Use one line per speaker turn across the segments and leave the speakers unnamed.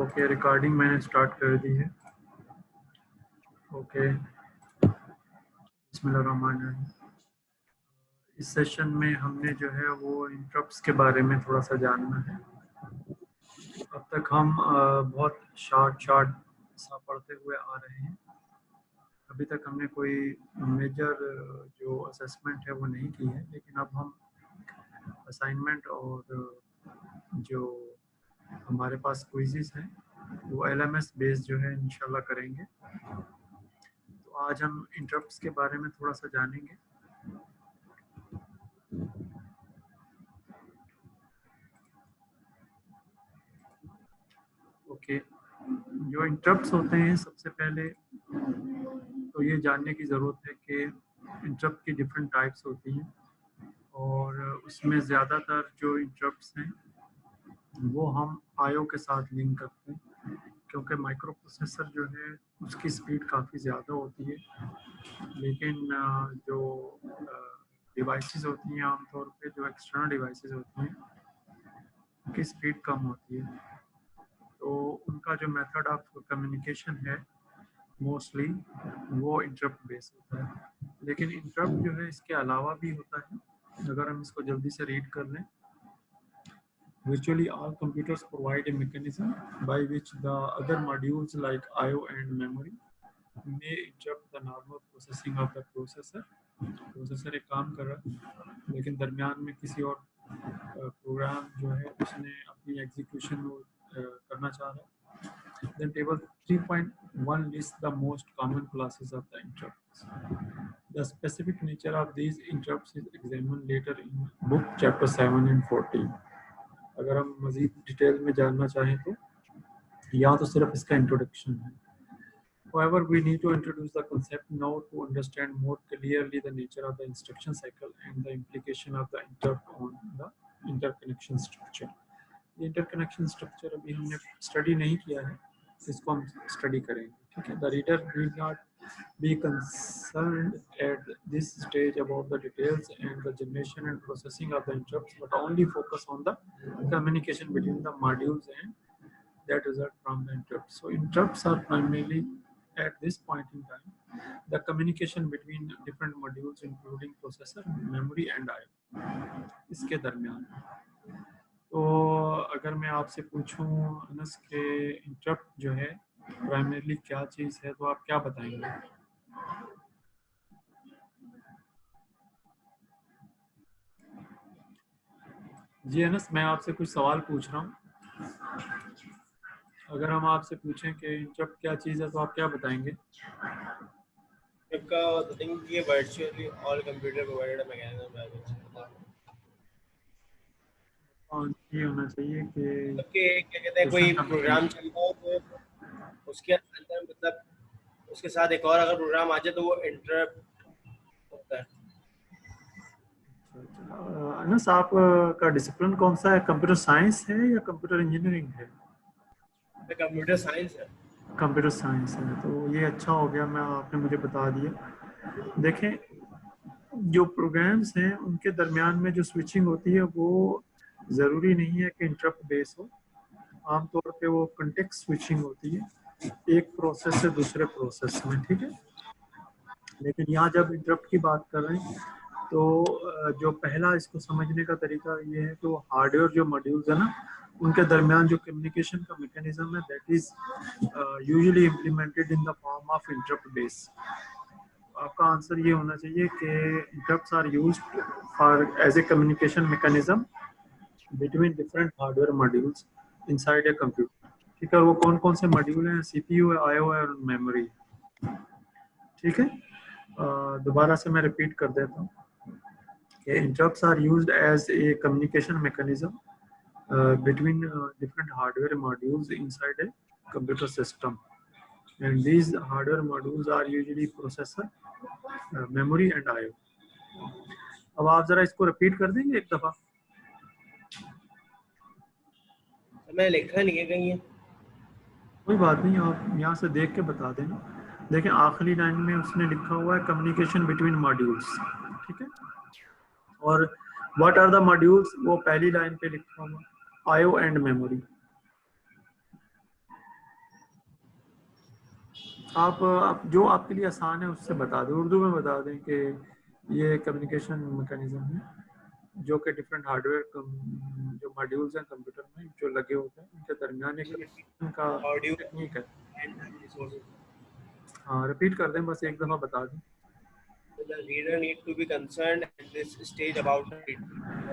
Okay, recording मैंने start कर दी है। ओके, बिस्मिल्लाहिर्रहमानिर्रहीम। इस सेशन में हमने जो है वो इंटरप्ट्स के बारे में थोड़ा सा जानना है। अब तक हम बहुत शॉर्ट सा पढ़ते हुए आ रहे हैं। अभी तक हमने कोई मेजर जो असेसमेंट है वो नहीं की है, लेकिन अब हम असाइनमेंट और जो हमारे पास क्विज़ेस हैं वो LMS बेस्ड जो है इंशाल्लाह करेंगे। तो आज हम इंटरप्ट्स के बारे में थोड़ा सा जानेंगे। ओके, जो इंटरप्ट्स होते हैं सबसे पहले तो ये जानने की ज़रूरत है कि इंटरप्ट की डिफरेंट टाइप्स होती हैं और उसमें ज़्यादातर जो इंटरप्ट्स हैं वो हम आईओ के साथ लिंक करते हैं, क्योंकि माइक्रो प्रोसेसर जो है उसकी स्पीड काफ़ी ज़्यादा होती है, लेकिन जो डिवाइसेस होती हैं आमतौर पे जो एक्सटर्नल डिवाइसेस होती हैं उनकी स्पीड कम होती है, तो उनका जो मेथड ऑफ कम्युनिकेशन है मोस्टली वो इंटरप्ट बेस्ड होता है। लेकिन इंटरप्ट जो है इसके अलावा भी होता है। अगर हम इसको जल्दी से रीड कर लें, virtually all computers provide a mechanism by which the other modules like IO and memory may interrupt the normal processing of the processor. Processor एक काम कर रहा है लेकिन दरमियान में किसी और प्रोग्राम जो है उसने अपनी एग्जीक्यूशन करना चाह रहा है। Then table 3.1 lists the most common classes of the interrupts. The specific nature of these interrupts is examined later in book chapter 7 and 14. अगर हम मज़ीद डिटेल में जानना चाहें तो या तो सिर्फ इसका इंट्रोडक्शन है। However, we need to introduce the concept now to understand more clearly the nature of the instruction cycle and the implication of the interrupt on the interconnection structure. The interconnection structure अभी हमने study नहीं किया है, इसको हम study करेंगे। ठीक है, the reader need not be concerned at this stage about the details and the generation and processing of the interrupts, but only focus on the communication between the modules and that result from the interrupts. So interrupts are primarily at this point in time the communication between different modules including processor, memory and IO इसके दरमियान। तो अगर मैं आपसे पूछूं अनस के interrupt जो है प्राइमरीली क्या चीज़ है, तो आप क्या बताएंगे? जी अनस, मैं आपसे कुछ सवाल पूछ रहा हूँ। अगर हम आपसे पूछें कि इंटरप्ट क्या चीज़ है तो आप क्या बताएंगे?
The thing is virtually all computer provided a mechanism by which
ये होना चाहिए कि
क्या कहते हैं कोई प्रोग्राम चल रहा हो तो उसके अंदर मतलब उसके साथ एक और अगर प्रोग्राम आ जाए तो वो इंटरप्ट होता है।
अनस, आप का डिसिप्लिन कौन सा है? कंप्यूटर साइंस है या कंप्यूटर इंजीनियरिंग है?
कंप्यूटर साइंस है।
कंप्यूटर साइंस है, तो ये अच्छा हो गया, मैं आपने मुझे बता दिया। देखें, जो प्रोग्राम्स हैं उनके दरमियान में जो स्विचिंग होती है वो ज़रूरी नहीं है कि इंटरप्ट बेस हो। आमतौर पे वो कंटेक्स्ट स्विचिंग होती है एक प्रोसेस से दूसरे प्रोसेस में। ठीक है, लेकिन यहाँ जब इंटरप्ट की बात कर रहे हैं तो जो पहला इसको समझने का तरीका ये है कि वो हार्डवेयर जो मॉड्यूल्स है ना उनके दरमियान जो कम्युनिकेशन का मैकेनिज्म है that is usually implemented in the form of interrupt base. आपका आंसर ये होना चाहिए कि interrupts are used for as a communication mechanism between different hardware modules inside a computer. ठीक है, वो कौन कौन से मॉड्यूल हैं? CPU है, IO है और मेमोरी। ठीक है, दोबारा से मैं रिपीट कर देता हूँ कि interrupts are used as a communication mechanism between different hardware modules inside a computer system, and these hardware modules are usually processor, memory and IO. अब आप जरा इसको रिपीट कर देंगे एक दफा?
मैं लिखा नहीं है कहीं।
कोई बात नहीं, आप यहाँ से देख के बता देना। देखें, आखिरी लाइन में उसने लिखा हुआ है कम्युनिकेशन बिटवीन मॉड्यूल्स। ठीक है, और व्हाट आर द मॉड्यूल्स वो पहली लाइन पे लिखा हुआ, IO एंड मेमोरी। आप जो आपके लिए आसान है उससे बता दें, उर्दू में बता दें कि ये कम्युनिकेशन मैकेनिज्म है जो कि डिफरेंट हार्डवेयर जो मॉड्यूल्स हैं कंप्यूटर में जो लगे होते हैं उनके दरमियान एक कम्युनिकेशन का
ऑडियो
टेक्निक है।
And time resources.
हाँ, रिपीट कर दें, बस एक दफ़ा बता दें।
So the reader need to be concerned at this stage about the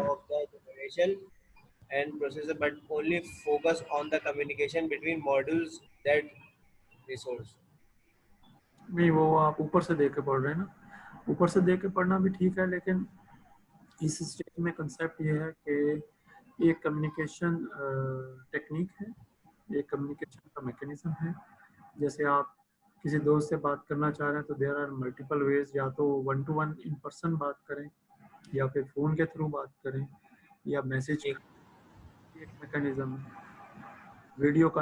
of the generation and processor, but only focus on the communication between modules that resource.
नहीं, वो आप ऊपर से देख के पढ़ रहे हैं ना, ऊपर से देख के पढ़ना भी ठीक है, लेकिन इस स्टेज में कंसेप्ट ये है कि एक कम्युनिकेशन टेक्निक है, एक कम्युनिकेशन का मैकेनिज्म है। जैसे आप किसी दोस्त से बात करना चाह रहे हैं तो देयर आर मल्टीपल वेज, या तो one two one in person बात करें या फिर फ़ोन के थ्रू बात करें या मैसेज
जी
एक मैकेनिज्म है। वीडियो का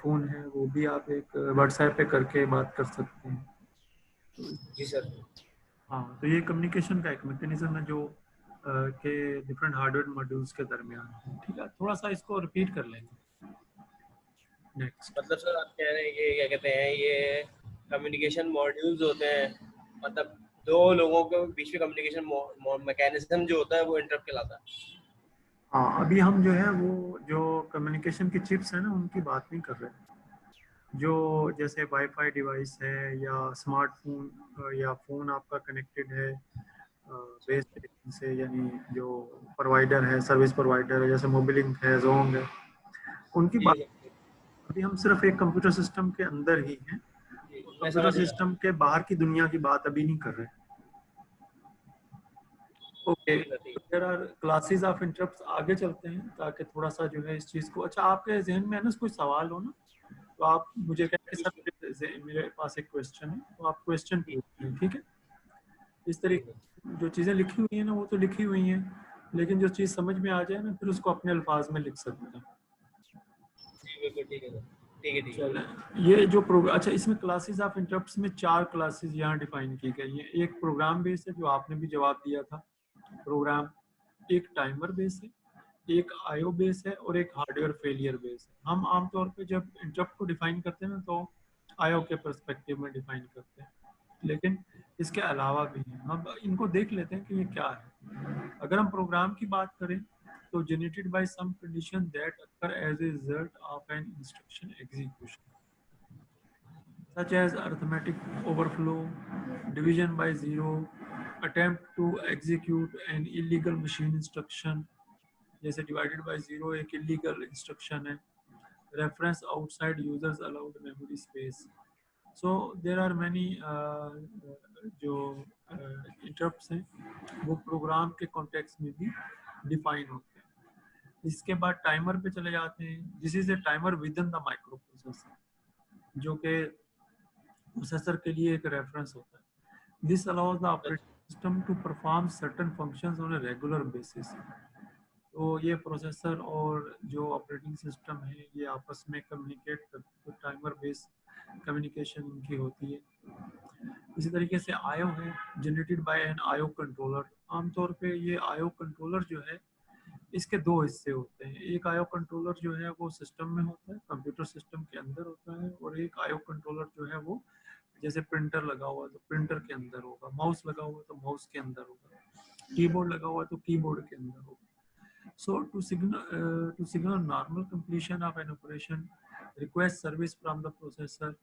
फ़ोन है, वो भी आप एक व्हाट्सएप पे करके बात कर सकते हैं।
जी सर।
हाँ, तो ये कम्युनिकेशन का एक मैकेनिज्म है जो के डिफरेंट हार्डवेयर मॉड्यूल्स के दरमियान है। ठीक है, थोड़ा सा इसको रिपीट कर लेंगे। नेक्स्ट।
मतलब सर आप कह रहे हैं ये क्या कहते हैं ये कम्युनिकेशन मॉड्यूल्स होते हैं, मतलब दो लोगों के बीच में कम्युनिकेशन मैकेनिज्म जो होता है वो इंटरप्ट कहलाता है।
हाँ, अभी हम जो है वो जो कम्युनिकेशन की चिप्स है ना उनकी बात नहीं कर रहे हैं। जो जैसे वाईफाई डिवाइस है या स्मार्टफोन या फ़ोन आपका कनेक्टेड है बेस स्टेशन से, यानी जो प्रोवाइडर है, सर्विस प्रोवाइडर है, जैसे मोबिलिंक है, जोंग है, उनकी
जी
बात।
सर।
अभी हम सिर्फ एक कंप्यूटर सिस्टम के अंदर ही हैं,
जी मैं
कंप्यूटर
समझ गया।
सिस्टम के बाहर की दुनिया की बात अभी नहीं कर रहे। ओके,
ठीक है सर ठीक
there are classes of interrupts, आगे चलते हैं ताकि थोड़ा सा जो है इस चीज़ को, अच्छा आपके जहन में है ना कोई सवाल हो ना तो आप मुझे कहें कि
है।
सर मेरे पास एक क्वेश्चन है, तो आप क्वेश्चन
ठीक
पूछ लें, ठीक है। इस
ठीक है।
तरीके जो चीज़ें लिखी हुई हैं ना वो तो लिखी हुई हैं, लेकिन जो चीज़ समझ में आ जाए ना फिर उसको अपने अल्फाज में लिख सकते हैं।
जी बिल्कुल ठीक है सर। ठीक है ठीक है।
चलें, ये जो प्रोग्राम, अच्छा इसमें क्लासेस ऑफ इंटरप्ट्स में 4 क्लासेस यहाँ डिफाइन की गई हैं। एक प्रोग्राम बेस है जो आपने भी जवाब दिया था, प्रोग्राम। एक टाइमर बेस है, एक आईओ बेस है और एक हार्डवेयर फेलियर बेस है। हम आमतौर पे जब इंटरप्ट को डिफाइन करते हैं ना तो आईओ के पर्सपेक्टिव में डिफाइन करते हैं, लेकिन इसके अलावा भी हैं। अब इनको देख लेते हैं कि ये क्या है। अगर हम प्रोग्राम की बात करें तो generated by some condition that occur as a result of an instruction execution such as arithmetic overflow, division by zero, attempt to execute an illegal machine instruction, जैसे divided by zero एक illegal instruction है, reference outside users allowed memory space. So there are many जो interrupts हैं वो programme के context में भी define होते हैं। इसके बाद टाइमर पे चले जाते हैं, this is a timer within the microprocessor, जो कि प्रोसेसर के लिए एक रेफरेंस होता है। This allows the operating system to perform certain functions on a regular basis. तो ये प्रोसेसर और जो ऑपरेटिंग सिस्टम है ये आपस में कम्युनिकेट करते हैं, टाइमर बेस्ड कम्युनिकेशन इनकी होती है। इसी तरीके से आईओ है, generated by an IO controller. आमतौर पे ये आईओ कंट्रोलर जो है इसके दो हिस्से होते हैं। एक आईओ कंट्रोलर जो है वो सिस्टम में होता है, कंप्यूटर सिस्टम के अंदर होता है, और एक आईओ कंट्रोलर जो है वो जैसे प्रिंटर लगा हुआ है तो प्रिंटर के अंदर होगा, माउस लगा हुआ है तो माउस के अंदर होगा, कीबोर्ड लगा हुआ है तो कीबोर्ड के अंदर होगा। So to signal normal completion of an operation, request service from the processor,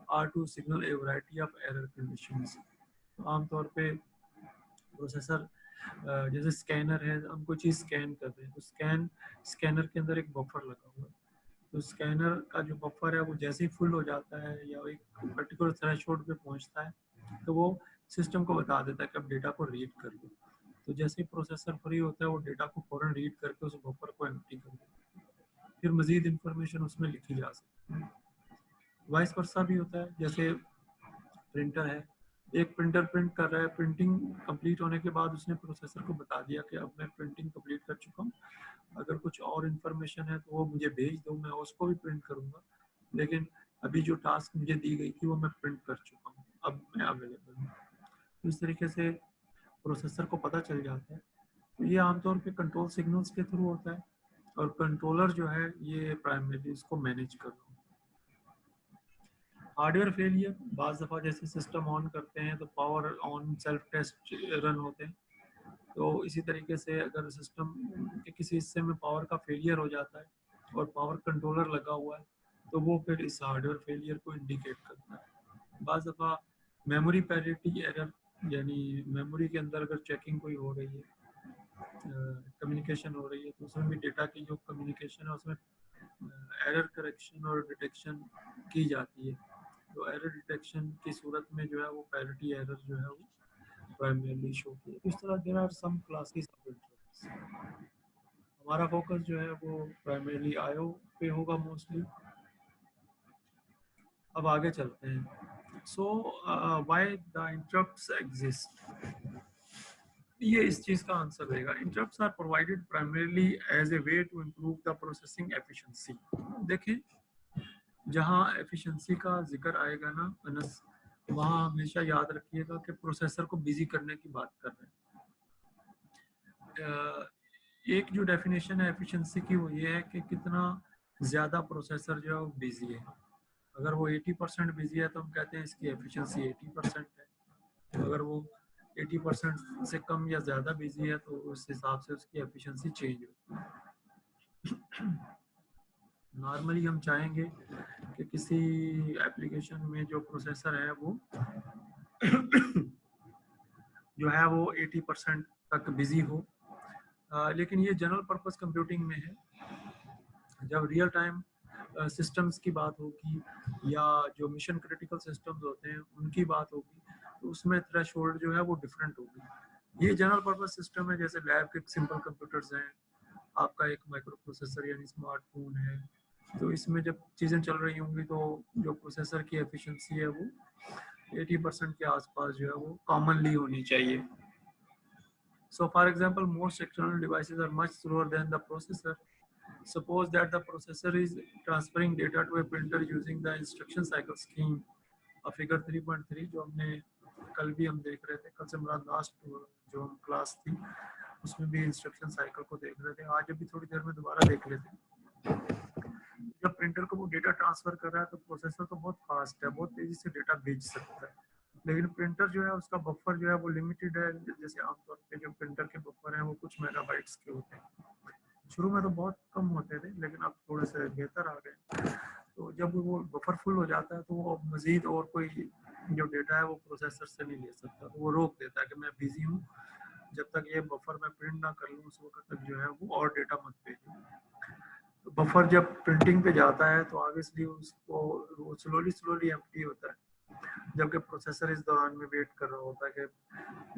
और to signal a variety of error conditions. तो आमतौर पे प्रोसेसर जैसे स्कैनर है, हम कोई चीज़ स्कैन कर रहे हैं तो स्कैनर के अंदर एक बफर लगा हुआ है, तो स्कैनर का जो बफर है वो जैसे ही फुल हो जाता है या एक पर्टिकुलर थ्रेशोल्ड पे पहुंचता है तो वो सिस्टम को बता देता है कि अब डेटा को रीड कर लो। तो जैसे ही प्रोसेसर फ्री होता है वो डेटा को फ़ौरन रीड करके उस बफर को एम्प्टी कर देता है, फिर मज़ीद इंफॉर्मेशन उसमें लिखी जा सकती है। वाइस वर्सा भी होता है, जैसे प्रिंटर है, एक प्रिंटर प्रिंट कर रहा है, प्रिंटिंग कंप्लीट होने के बाद उसने प्रोसेसर को बता दिया कि अब मैं प्रिंटिंग कंप्लीट कर चुका हूँ, अगर कुछ और इन्फॉर्मेशन है तो वो मुझे भेज दो, मैं उसको भी प्रिंट करूँगा, लेकिन अभी जो टास्क मुझे दी गई थी वो मैं प्रिंट कर चुका हूँ, अब मैं अवेलेबल हूँ। तो इस तरीके से प्रोसेसर को पता चल जाता है। तो ये आमतौर पे कंट्रोल सिग्नल्स के थ्रू होता है, और कंट्रोलर जो है ये प्राइमरीली इसको मैनेज कर रहा है। हार्डवेयर फेलियर, बाज़ दफ़ा जैसे सिस्टम ऑन करते हैं तो power on self test run होते हैं, तो इसी तरीके से अगर सिस्टम के किसी हिस्से में पावर का फेलियर हो जाता है और पावर कंट्रोलर लगा हुआ है तो वो फिर इस हार्डवेयर फेलियर को इंडिकेट करता है। बाज़ दफ़ा मेमोरी पैरिटी एरर, यानी मेमोरी के अंदर अगर चेकिंग कोई हो रही है, कम्युनिकेशन हो रही है, तो उसमें भी डेटा की जो कम्युनिकेशन है उसमें एरर करेक्शन और डिटेक्शन की जाती है। तो एरर डिटेक्शन की सूरत में जो है वो पैरिटी एरर जो है वो प्राइमरीली शो की है। इस तरह there are some classes of interrupts. हमारा फोकस जो है वो प्राइमरीली आईओ पे होगा मोस्टली। अब आगे चलते हैं। So why the interrupts exist, ये इस चीज़ का आंसर रहेगा। Interrupts are provided primarily as a way to improve the processing efficiency. देखें, जहाँ एफिशिएंसी का जिक्र आएगा ना अनस, वहाँ हमेशा याद रखिएगा कि प्रोसेसर को बिजी करने की बात कर रहे हैं। एक जो डेफिनेशन है एफिशिएंसी की वो ये है कि कितना ज़्यादा प्रोसेसर जो है वो बिजी है। अगर वो 80% बिजी है तो हम कहते हैं इसकी एफिशिएंसी 80% है। अगर वो 80% से कम या ज़्यादा बिजी है तो उस हिसाब से उसकी एफिशिएंसी चेंज होती है। नॉर्मली हम चाहेंगे कि किसी एप्लीकेशन में जो प्रोसेसर है वो जो है वो 80% तक बिजी हो, लेकिन ये जनरल पर्पस कंप्यूटिंग में है। जब रियल टाइम सिस्टम्स की बात होगी या जो मिशन क्रिटिकल सिस्टम्स होते हैं उनकी बात होगी तो उसमें थ्रेशोल्ड जो है वो डिफरेंट होगी। ये जनरल पर्पस सिस्टम है, जैसे लैब के सिंपल कंप्यूटर्स हैं, आपका एक माइक्रो प्रोसेसर यानी स्मार्टफोन है, तो इसमें जब चीज़ें चल रही होंगी तो जो प्रोसेसर की एफिशिएंसी है वो 80% के आसपास जो है वो कॉमनली होनी चाहिए। So for example, most external devices are much slower than the processor. Suppose that the processor is transferring data to a printer using the instruction cycle scheme of figure 3.3, जो हमने कल भी हम देख रहे थे, कल से हमारा लास्ट जो क्लास थी उसमें भी इंस्ट्रक्शन साइकिल को देख रहे थे, आज अभी थोड़ी देर में दोबारा देख लेते हैं। जब प्रिंटर को वो डेटा ट्रांसफर कर रहा है तो प्रोसेसर तो बहुत फास्ट है, बहुत तेजी से डेटा भेज सकता है, लेकिन प्रिंटर जो है उसका बफर जो है वो लिमिटेड है। जैसे आमतौर पे जो प्रिंटर के बफर हैं वो कुछ मेगाबाइट्स के होते हैं। शुरू में तो बहुत कम होते थे लेकिन अब थोड़े से बेहतर आ गए। तो जब वो बफर फुल हो जाता है तो वो मजीद और कोई जो डेटा है वो प्रोसेसर से नहीं ले सकता, तो वो रोक देता है कि मैं बिजी हूँ, जब तक ये बफर मैं प्रिंट ना कर लूँ उस वक्त तक जो है वो और डेटा मत भेजो। तो बफर जब प्रिंटिंग पे जाता है तो ऑब्वियसली उसको वो स्लोली स्लोली एम्प्टी होता है, जबकि प्रोसेसर इस दौरान में वेट कर रहा होता है कि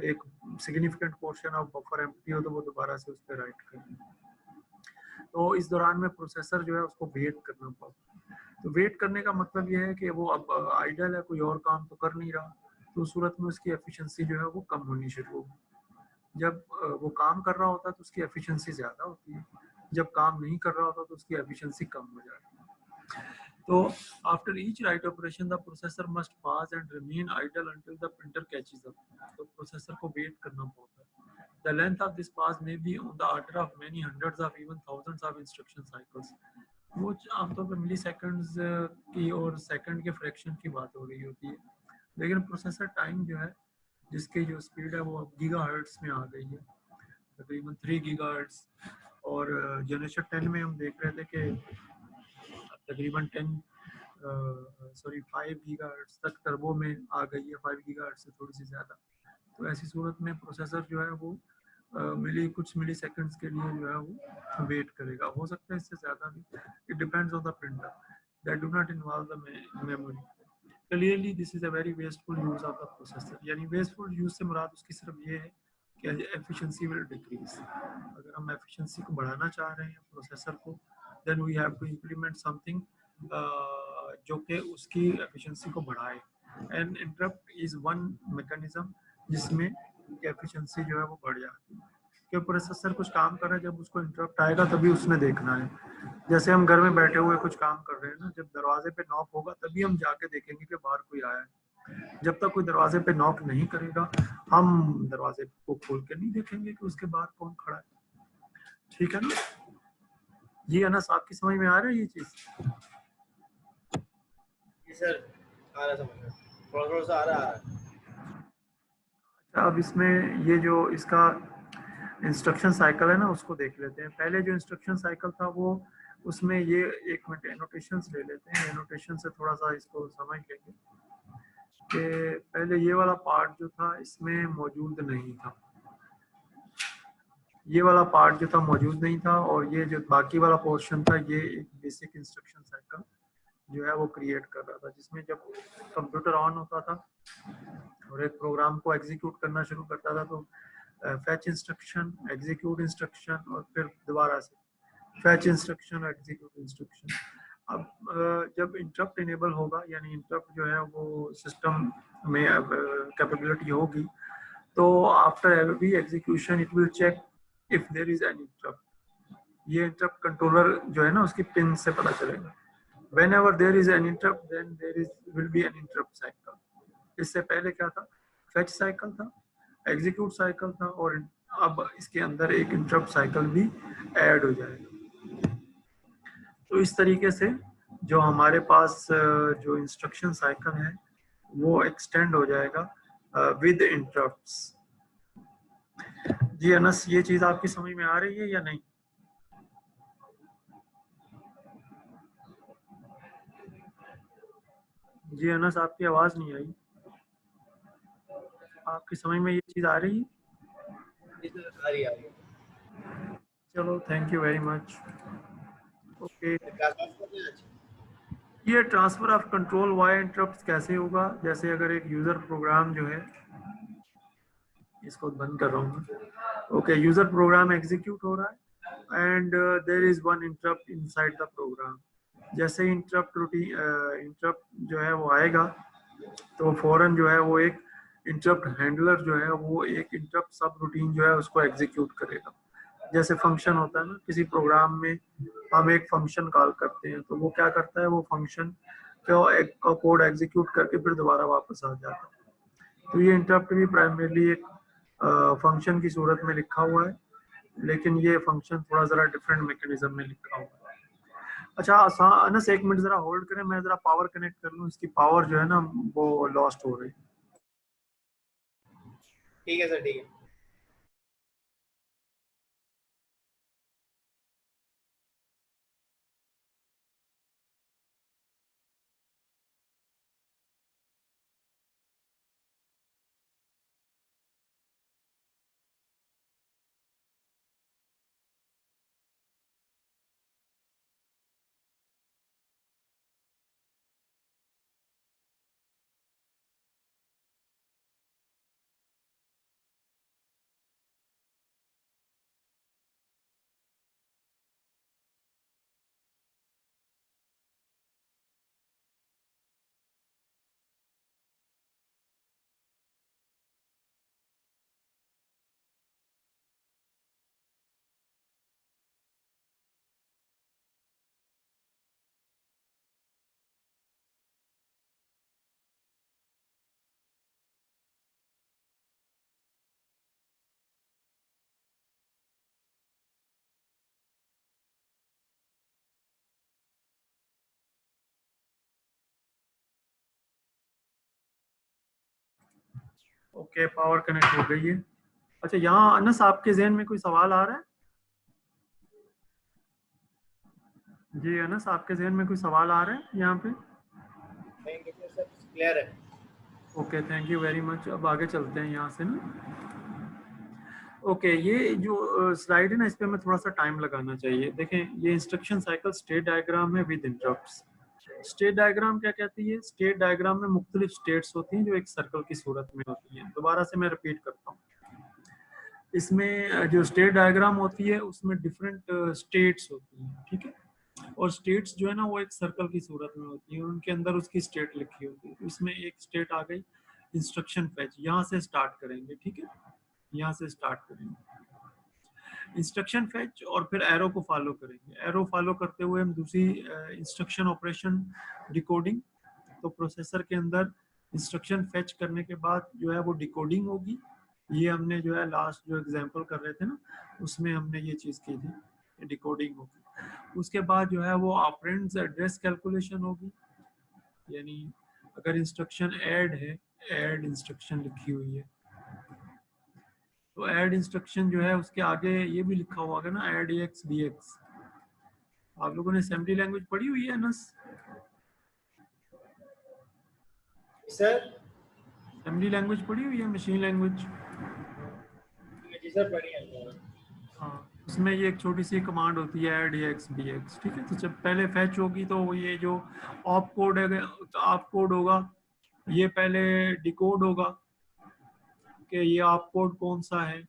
एक significant portion of buffer empty हो तो वो दोबारा से उस पर राइट करे। तो इस दौरान में प्रोसेसर जो है उसको वेट करना पड़ता है। तो वेट करने का मतलब ये है कि वो अब आइडल है, कोई और काम तो कर नहीं रहा, तो उस सूरत में उसकी एफिशिएंसी जो है वो कम होनी शुरू होगी। जब वो काम कर रहा होता है तो उसकी एफिशिएंसी ज़्यादा होती है, जब काम नहीं कर रहा होता तो उसकी एफिशिएंसी कम हो जाती है। तो after each write operation the processor must pause and remain idle until the printer catches up. तो प्रोसेसर को वेट करना पड़ता है। The length of this pause may be on the order of many hundreds of even thousands of instruction cycles. वो आमतौर पर मिली seconds की और सेकंड के फ्रैक्शन की बात हो रही होती है, लेकिन प्रोसेसर टाइम जो है जिसकी जो स्पीड है वो अब गीगाहर्ट्ज में आ गई है, तकरीबन 3 गीगाहर्ट्ज। और जनरेशन 10 में हम देख रहे थे कि तकरीबन 5 गीगाहर्ट्ज तक टर्बो में आ गई है, 5 गीगाहर्ट्ज से थोड़ी सी ज़्यादा। तो ऐसी सूरत में प्रोसेसर जो है वो कुछ मिली सेकंड्स के लिए जो है वो वेट करेगा, हो सकता है इससे ज़्यादा भी। It depends on the printer that do not involve the memory. Clearly this is a very wasteful use of the processor, यानी वेस्टफुल यूज़ से मुराद उसकी सिर्फ ये है कि एफिशिएंसी विल डिक्रीज। अगर हम एफिशिएंसी को बढ़ाना चाह रहे हैं प्रोसेसर को, then we have to implement something जो कि उसकी एफिशिएंसी को बढ़ाए। And interrupt is one mechanism जिसमें एफिशिएंसी जो है वो बढ़ जाती है, कि प्रोसेसर कुछ काम कर रहा है, जब उसको इंटरप्ट आएगा तभी उसने देखना है। जैसे हम घर में बैठे हुए कुछ काम कर रहे हैं ना, जब दरवाजे पे नॉक होगा तभी हम जाके देखेंगे कि बाहर कोई आया है। जब तक कोई दरवाजे पे नॉक नहीं करेगा हम दरवाजे को खोल के नहीं देखेंगे कि उसके बाहर कौन खड़ा है। ठीक है ना? ये अनस आपकी समझ में आ रहा है ये चीज?
जी सर। आ रहा समझ में, थोड़ा थोड़ा सा आ रहा है।
अच्छा, अब इसमें ये जो इसका इंस्ट्रक्शन साइकिल है ना, उसको देख लेते हैं। पहले जो इंस्ट्रक्शन साइकिल था वो, उसमें ये, एक मिनट एनोटेशंस ले लेते हैं, एनोटेशन से थोड़ा सा इसको समझ लेंगे कि पहले ये वाला पार्ट जो था इसमें मौजूद नहीं था, ये वाला पार्ट जो था मौजूद नहीं था, और ये जो बाकी वाला पोर्शन था ये एक बेसिक इंस्ट्रक्शन साइकिल जो है वो क्रिएट कर रहा था, जिसमें जब कंप्यूटर ऑन होता था और एक प्रोग्राम को एग्जीक्यूट करना शुरू करता था तो फैच इंस्ट्रक्शन, एग्जीक्यूट इंस्ट्रक्शन, और फिर दोबारा से फैच इंस्ट्रक्शन, एग्जीक्यूट इंस्ट्रक्शन। अब जब इंटरप्ट इनेबल होगा, यानी इंटरप्ट जो है वो सिस्टम में कैपेबिलिटी होगी, तो after every execution it will check if there is an interrupt. ये इंटरप्ट कंट्रोलर जो है ना उसकी पिन से पता चलेगा। whenever there is an interrupt then there is will be an interrupt cycle। इससे पहले क्या था, फैच साइकिल था, एग्जीक्यूट साइकिल था, और अब इसके अंदर एक इंटरप्ट साइकिल भी ऐड हो जाएगा। तो इस तरीके से जो हमारे पास जो इंस्ट्रक्शन साइकिल है वो एक्सटेंड हो जाएगा विद इंटरप्ट्स। जी अनस, ये चीज आपकी समझ में आ रही है या नहीं? जी अनस, आपकी आवाज नहीं आई, आपकी समझ में ये चीज आ रही है?
जी सर, आ रही है।
चलो, thank you very much. Okay,
class of करते हैं आज।
ये transfer of control via interrupt कैसे होगा? जैसे अगर एक यूजर प्रोग्राम जो है, इसको बंद कर रहा हूँ। ओके, यूजर प्रोग्राम एग्जीक्यूट हो रहा है and there is one interrupt inside the program. जैसे इंटरप्ट रूटीन, इंटरप्ट जो है वो आएगा तो फौरन जो है वो एक इंटरप्ट हैंडलर जो है वो एक इंटरप्ट सब रूटीन जो है उसको एग्जीक्यूट करेगा। जैसे फंक्शन होता है ना किसी प्रोग्राम में, हम एक फंक्शन कॉल करते हैं तो वो क्या करता है, वो फंक्शन का कोड एग्जीक्यूट करके फिर दोबारा वापस आ जाता है। तो ये इंटरप्ट भी प्राइमरीली एक फंक्शन की सूरत में लिखा हुआ है, लेकिन ये फंक्शन थोड़ा ज़रा डिफरेंट मैकेनिज्म में लिखा हुआ है। अच्छा अनस, एक मिनट ज़रा होल्ड करें, मैं ज़रा पावर कनेक्ट कर लूँ, इसकी पावर जो है ना वो लॉस्ट हो रही है।
ठीक है सर, ठीक है।
ओके, पावर कनेक्ट हो गई है। अच्छा, यहाँ अनस आपके जहन में कोई सवाल आ रहा है? जी अनस, आपके जहन में कोई सवाल आ रहा है यहाँ पे?
थैंक यू सर, क्लियर है।
Okay, thank you very much. अब आगे चलते हैं यहाँ से ना। ओके, ये जो स्लाइड है ना, इस पे हमें थोड़ा सा टाइम लगाना चाहिए। देखें, ये इंस्ट्रक्शन साइकिल स्टेट डायग्राम है विद इंटरप्ट्स। स्टेट डायग्राम क्या कहती है? स्टेट डायग्राम में मुख्तलिफ स्टेट्स होती हैं जो एक सर्कल की सूरत में होती हैं। दोबारा से मैं रिपीट करता हूँ, इसमें जो स्टेट डायग्राम होती है उसमें डिफरेंट स्टेट्स होती हैं, ठीक है? और स्टेट्स जो है ना वो एक सर्कल की सूरत में होती है, उनके अंदर उसकी स्टेट लिखी होती है। तो इसमें एक स्टेट आ गई इंस्ट्रक्शन फेच, यहाँ से स्टार्ट करेंगे, ठीक है? यहाँ से स्टार्ट करेंगे इंस्ट्रक्शन फेच, और फिर एरो को फॉलो करेंगे। एरो फॉलो करते हुए हम दूसरी इंस्ट्रक्शन ऑपरेशन डिकोडिंग। तो प्रोसेसर के अंदर इंस्ट्रक्शन फेच करने के बाद जो है वो डिकोडिंग होगी। ये हमने जो है लास्ट जो एग्जांपल कर रहे थे ना, उसमें हमने ये चीज़ की थी, डिकोडिंग होगी। उसके बाद जो है वो ऑपरेंड्स एड्रेस कैलकुलेशन होगी, यानी अगर इंस्ट्रक्शन ऐड है, ऐड इंस्ट्रक्शन लिखी हुई है, तो ऐड इंस्ट्रक्शन जो है उसके आगे ये भी लिखा हुआ है ना, ऐड एक्स बी एक्स। आप लोगों ने असेंबली लैंग्वेज पढ़ी हुई है अनस?
सर
असेंबली लैंग्वेज पढ़ी हुई है, मशीन लैंग्वेज?
जी सर बढ़िया है।
हाँ, उसमें ये एक छोटी सी कमांड होती है ऐड एक्स बी एक्स, ठीक है। तो जब पहले फैच होगी तो ये जो ऑप कोड है, ऑप कोड होगा, ये पहले डिकोड होगा कि ये ऑप कोड कौन सा है।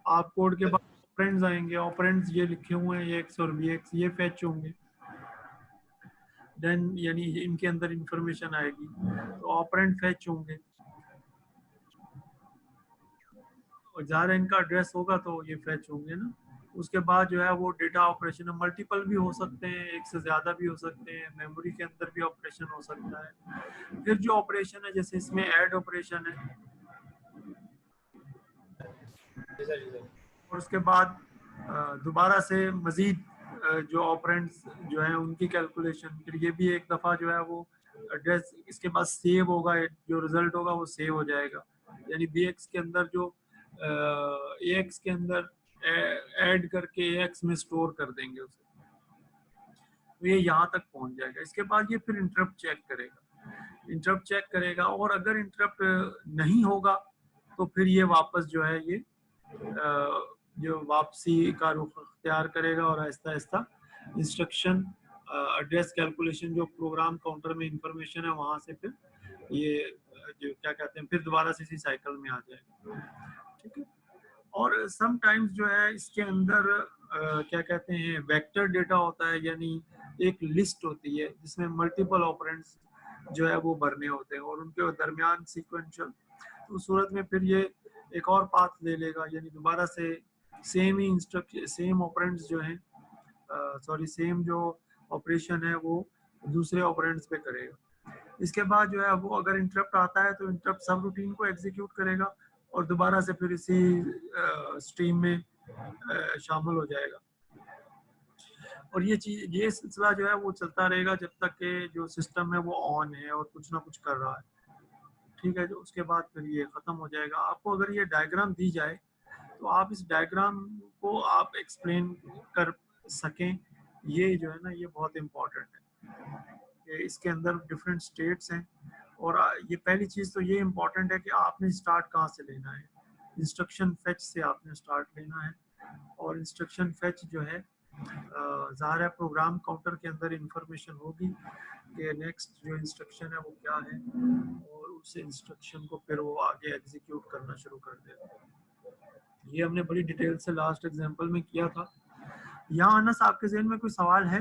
ऑप कोड के बाद ऑपरेंड्स आएंगे, ऑपरेंड्स ये लिखे हुए हैं, ये एक्स और बी एक्स, ये फैच होंगे। देन यानी इनके अंदर इंफॉर्मेशन आएगी, तो ऑपरेंड फैच होंगे, और ज़ाहिर है इनका एड्रेस होगा तो ये फैच होंगे ना। उसके बाद जो है वो डेटा ऑपरेशन है, मल्टीपल भी हो सकते हैं, एक से ज़्यादा भी हो सकते हैं, मेमोरी के अंदर भी ऑपरेशन हो सकता है। फिर जो ऑपरेशन है, जैसे इसमें ऐड ऑपरेशन है,
जी सर जी सर।
और उसके बाद दोबारा से मज़ीद जो ऑपरेंड्स जो हैं उनकी कैलकुलेशन, फिर ये भी एक दफ़ा जो है वो एड्रेस इसके बाद सेव होगा, जो रिज़ल्ट होगा वो सेव हो जाएगा। यानी बी एक्स के अंदर जो ए एक्स के अंदर ऐड करके ए एक्स में स्टोर कर देंगे उसे, तो ये यहाँ तक पहुँच जाएगा। इसके बाद ये फिर इंटरप्ट चेक करेगा, इंटरप्ट चेक करेगा, और अगर इंटरप्ट नहीं होगा तो फिर ये वापस जो है ये जो वापसी का रुख अख्तियार करेगा, और Aahista Aahista instruction address calculation जो प्रोग्राम काउंटर में इंफॉर्मेशन है वहाँ से फिर ये जो क्या कहते हैं फिर दोबारा से इसी साइकिल में आ जाएगा, ठीक है। और सम टाइम्स जो है इसके अंदर क्या कहते हैं वेक्टर डेटा होता है, यानी एक लिस्ट होती है जिसमें मल्टीपल ऑपरेंड्स जो है वो भरने होते हैं और उनके दरमियान सीक्वेंशियल, तो उस सूरत में फिर ये एक और पाथ ले लेगा, यानी दोबारा से सेम ही इंस्ट्रक्शन, सेम ऑपरेंड्स जो हैं, सॉरी सेम जो ऑपरेशन है वो दूसरे ऑपरेंड्स पे करेगा। इसके बाद जो है वो अगर इंटरप्ट आता है तो इंटरप्ट सब रूटीन को एग्जीक्यूट करेगा और दोबारा से फिर इसी स्ट्रीम में शामिल हो जाएगा। और ये चीज, ये सिलसिला जो है वो चलता रहेगा जब तक कि जो सिस्टम है वो ऑन है और कुछ ना कुछ कर रहा है, ठीक है। जो उसके बाद फिर ये ख़त्म हो जाएगा। आपको अगर ये डायग्राम दी जाए तो आप इस डायग्राम को आप एक्सप्लेन कर सकें, ये जो है ना ये बहुत इम्पोर्टेंट है कि इसके अंदर डिफरेंट स्टेट्स हैं। और ये पहली चीज़ तो ये इम्पोर्टेंट है कि आपने स्टार्ट कहाँ से लेना है, इंस्ट्रक्शन फेच से आपने स्टार्ट लेना है। और इंस्ट्रक्शन फेच जो है ज़ाहिर है प्रोग्राम काउंटर के अंदर इंफॉर्मेशन होगी कि नेक्स्ट जो इंस्ट्रक्शन है वो क्या है, और उस इंस्ट्रक्शन को फिर वो आगे एग्जीक्यूट करना शुरू कर देगा। ये हमने बड़ी डिटेल से लास्ट एग्जांपल में किया था। यहाँ अनस आपके ज़हन में कोई सवाल है?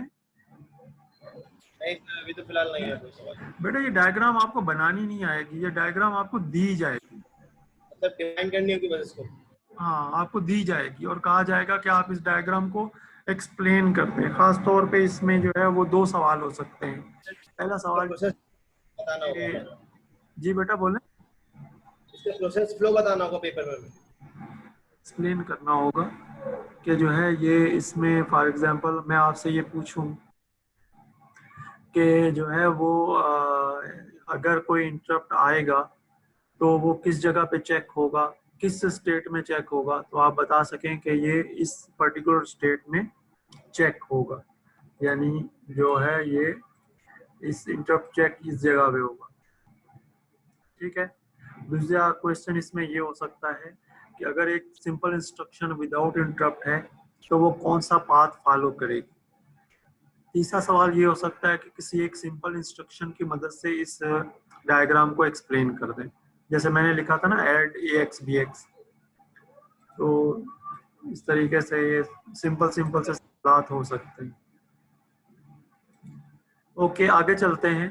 नहीं सर अभी तो फिलहाल नहीं है कोई सवाल।
बेटा ये डायग्राम आपको बनानी नहीं आएगी, ये डायग्राम आपको दी जाएगी।
मतलब डिफाइन करनी होगी बस इसको।
हाँ, आपको दी जाएगी और कहा जाएगा कि आप इस डायग्राम को एक्सप्लेन करते हैं। खास तौर पे इसमें जो है वो दो सवाल हो सकते हैं। पहला
इसका
सवाल
प्रोसेस बताना होगा
कि,
हमें।
जी बेटा बोलें।
इसका प्रोसेस फ्लो बताना होगा पेपर में।
एक्सप्लेन करना होगा कि जो है ये इसमें फॉर एग्जांपल मैं आपसे ये पूछूं कि जो है वो अगर कोई इंटरप्ट आएगा तो वो किस जगह पे चेक होगा, किस स्टेट में चेक होगा, तो आप बता सकें कि ये इस पर्टिकुलर स्टेट में चेक होगा, यानी जो है ये इस इंटरप्ट चेक इस जगह पे होगा, ठीक है। दूसरा क्वेश्चन इसमें ये हो सकता है कि अगर एक सिंपल इंस्ट्रक्शन विदाउट इंटरप्ट है तो वो कौन सा पाथ फॉलो करेगी। तीसरा सवाल ये हो सकता है कि किसी एक सिंपल इंस्ट्रक्शन की मदद से इस डायग्राम को एक्सप्लेन कर दें, जैसे मैंने लिखा था ना add A X B X. तो इस तरीके से ये सिंपल सिंपल से बात हो सकते हैं। ओके, आगे चलते हैं।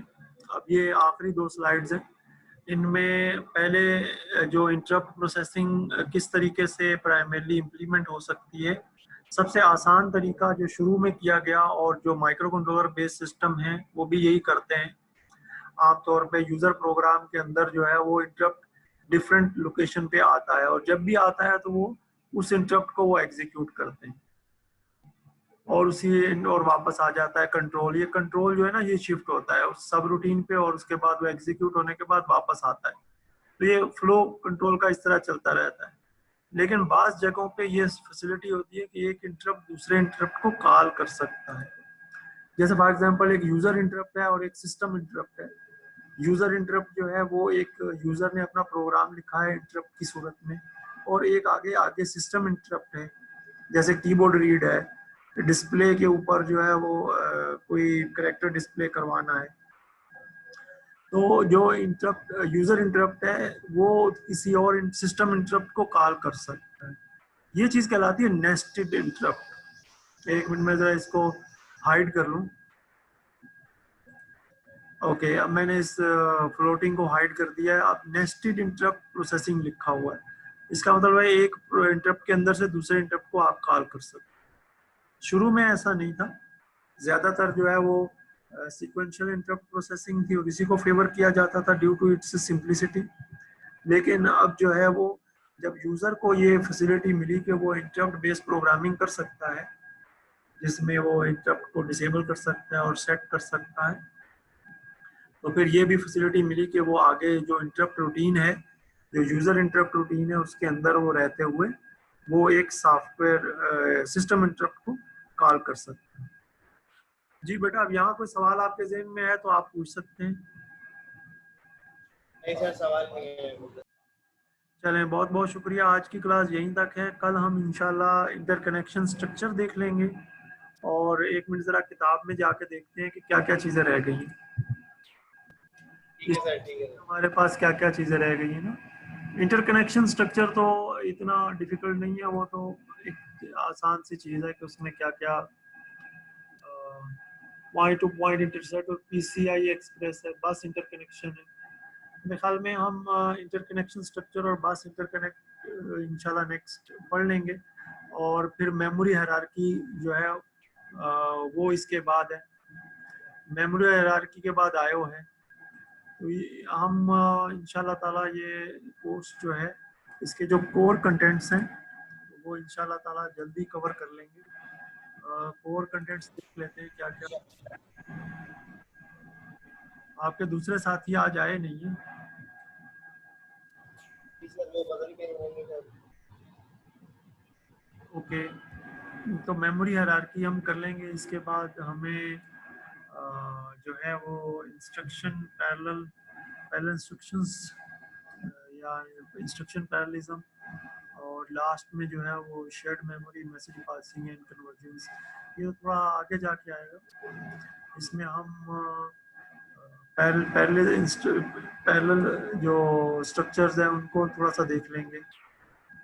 अब ये आखिरी दो स्लाइड्स हैं, इनमें पहले जो इंटरप्ट प्रोसेसिंग किस तरीके से प्राइमरीली इम्प्लीमेंट हो सकती है। सबसे आसान तरीका जो शुरू में किया गया और जो माइक्रो कंट्रोलर बेस्ड सिस्टम है वो भी यही करते हैं। आमतौर पे यूज़र प्रोग्राम के अंदर जो है वो इंटरप्ट डिफरेंट लोकेशन पे आता है और जब भी आता है तो वो उस इंटरप्ट को वो एग्जीक्यूट करते हैं। और उसी और वापस आ जाता है कंट्रोल। ये कंट्रोल जो है ना ये शिफ्ट होता है उस सब रूटीन पे, और उसके बाद वो एग्जीक्यूट होने के बाद वापस आता है। तो ये फ्लो कंट्रोल का इस तरह चलता रहता है। लेकिन बास जगहों पे ये फैसिलिटी होती है कि एक इंटरप्ट दूसरे इंटरप्ट को कॉल कर सकता है। जैसे फॉर एग्जांपल एक यूजर इंटरप्ट है और एक सिस्टम इंटरप्ट है। यूजर इंटरप्ट जो है वो एक यूजर ने अपना प्रोग्राम लिखा है इंटरप्ट की सूरत में, और एक आगे आगे सिस्टम इंटरप्ट है, जैसे कीबोर्ड रीड है, डिस्प्ले के ऊपर जो है वो कोई करेक्टर डिस्प्ले करवाना है। तो जो इंटरप्ट यूजर इंटरप्ट है वो किसी और सिस्टम इंटरप्ट को कॉल कर सकता है। ये चीज कहलाती है नेस्टेड इंटरप्ट। एक मिनट में जरा इसको हाइड कर लूं। ओके, अब मैंने इस फ्लोटिंग को हाइड कर दिया है। अब नेस्टेड इंटरप्ट प्रोसेसिंग लिखा हुआ है। इसका मतलब है एक इंटरप्ट के अंदर से दूसरे इंटरप्ट को आप कॉल कर सकते हैं। शुरू में ऐसा नहीं था, ज्यादातर जो है वो सीक्वेंशियल इंटरप्ट प्रोसेसिंग थी और इसी को फेवर किया जाता था ड्यू टू इट्स सिंप्लिसिटी। लेकिन अब जो है वो जब यूजर को ये फैसिलिटी मिली कि वो इंटरप्ट बेस्ड प्रोग्रामिंग कर सकता है, जिसमें वो इंटरप्ट को डिसेबल कर सकता है और सेट कर सकता है, तो फिर ये भी फैसिलिटी मिली कि वो आगे जो इंटरप्ट रूटीन है, जो यूजर इंटरप्ट रूटीन है उसके अंदर वो रहते हुए वो एक सॉफ्टवेयर सिस्टम इंटरप्ट को कॉल कर सकते हैं। जी बेटा, अब यहाँ कोई सवाल आपके ज़हन में है तो आप पूछ सकते हैं।
नहीं सर, सवाल नहीं है।
चलें, बहुत बहुत शुक्रिया। आज की क्लास यहीं तक है। कल हम इंशाल्लाह इंटरकनेक्शन स्ट्रक्चर देख लेंगे, और एक मिनट ज़रा किताब में जाके देखते हैं कि क्या क्या चीज़ें रह गई हैं।
ठीक है सर, ठीक है।
हमारे पास क्या क्या चीज़ें रह गई हैं ना। इंटरकनेक्शन स्ट्रक्चर तो इतना डिफिकल्ट नहीं है, वो तो एक आसान सी चीज़ है कि उसमें क्या क्या पॉइंट टू पॉइंट इंटरसेप्ट और पीसीआई एक्सप्रेस है, बस इंटरकनेक्शन है। मेरे ख्याल में हम इंटरकनेक्शन स्ट्रक्चर और बस इंटरकनेक्ट इंशाल्लाह नेक्स्ट पढ़ लेंगे, और फिर मेमोरी हायरार्की जो है वो इसके बाद है। मेमोरी हायरार्की के बाद आईओ है। तो हम इंशाल्लाह ताला ये कोर्स जो है इसके जो कोर कंटेंट्स हैं वो इंशाल्लाह ताला जल्दी कवर कर लेंगे। कोर कंटेंट्स देख लेते हैं क्या क्या। आपके दूसरे साथी आज आए नहीं है।
सर वो बदल के होंगे सर।
ओके, तो मेमोरी हायरार्की हम कर लेंगे। इसके बाद हमें जो है वो इंस्ट्रक्शन पैरेलल इंस्ट्रक्शंस या इंस्ट्रक्शन पैरेललिज्म, और लास्ट में जो है वो shared memory, message passing and convergence. ये थोड़ा आगे जाके आएगा। इसमें हम पैरेलल जो स्ट्रक्चर्स हैं उनको थोड़ा सा देख लेंगे,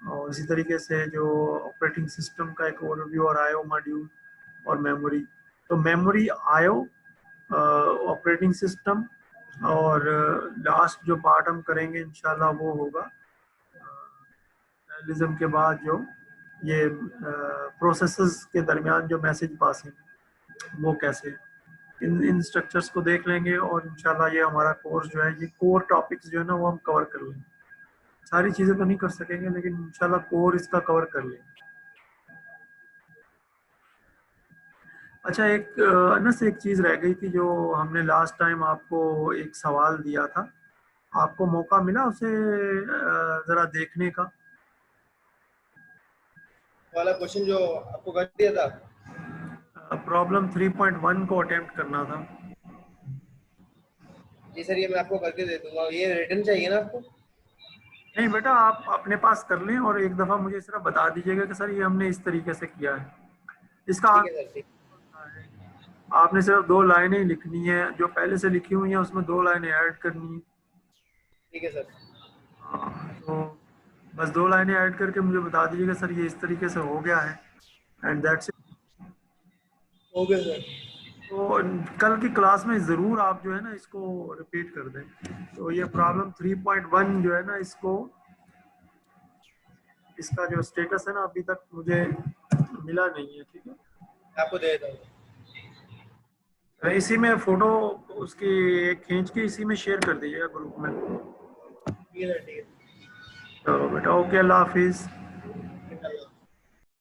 और इसी तरीके से जो ऑपरेटिंग सिस्टम का एक ओवरव्यू और आईओ मॉड्यूल और मेमोरी। तो मेमोरी, आईओ, ऑपरेटिंग सिस्टम, और लास्ट जो पार्ट हम करेंगे इंशाल्लाह वो होगा पैरेललिज्म के बाद जो ये प्रोसेसेस के दरमियान जो मैसेज पासिंग वो कैसे, इन स्ट्रक्चर्स को देख लेंगे। और इंशाल्लाह ये हमारा कोर्स जो है ये कोर टॉपिक्स जो है ना वो हम कवर कर लेंगे। सारी चीज़ें तो नहीं कर सकेंगे लेकिन इंशाल्लाह कोर इसका कवर कर लेंगे। अच्छा, एक अनस एक चीज़ रह गई थी जो हमने लास्ट टाइम आपको एक सवाल दिया था, आपको मौका मिला उसे ज़रा देखने का?
वाला क्वेश्चन जो आपको कर दिया था।
प्रॉब्लम 3.1 को अटेम्प्ट करना था।
जी सर, ये मैं आपको करके दे दूंगा। ये रिटर्न चाहिए ना आपको?
नहीं बेटा, आप अपने पास कर लें और एक दफ़ा मुझे सिर्फ बता दीजिएगा कि सर ये हमने इस तरीके से किया है। इसका
ठीक है सर, ठीक।
आपने सिर्फ 2 लाइनें लिखनी है, जो पहले से लिखी हुई हैं उसमें 2 लाइनें ऐड करनी है।
ठीक है सर।
तो बस 2 लाइनें ऐड करके मुझे बता दीजिएगा सर ये इस तरीके से हो गया है, एंड दैट्स इट।
हो गया सर।
तो कल की क्लास में ज़रूर आप जो है ना इसको रिपीट कर दें। तो ये प्रॉब्लम 3.1 जो है ना इसको, इसका जो स्टेटस है ना अभी तक मुझे मिला नहीं है। ठीक है,
आपको दे देता हूँ।
इसी में फोटो उसकी खींच के इसी में शेयर कर दीजिएगा ग्रुप में।
ठीक है सर, ठीक है।
चलो बेटा, ओके, अल्लाह हाफिज़।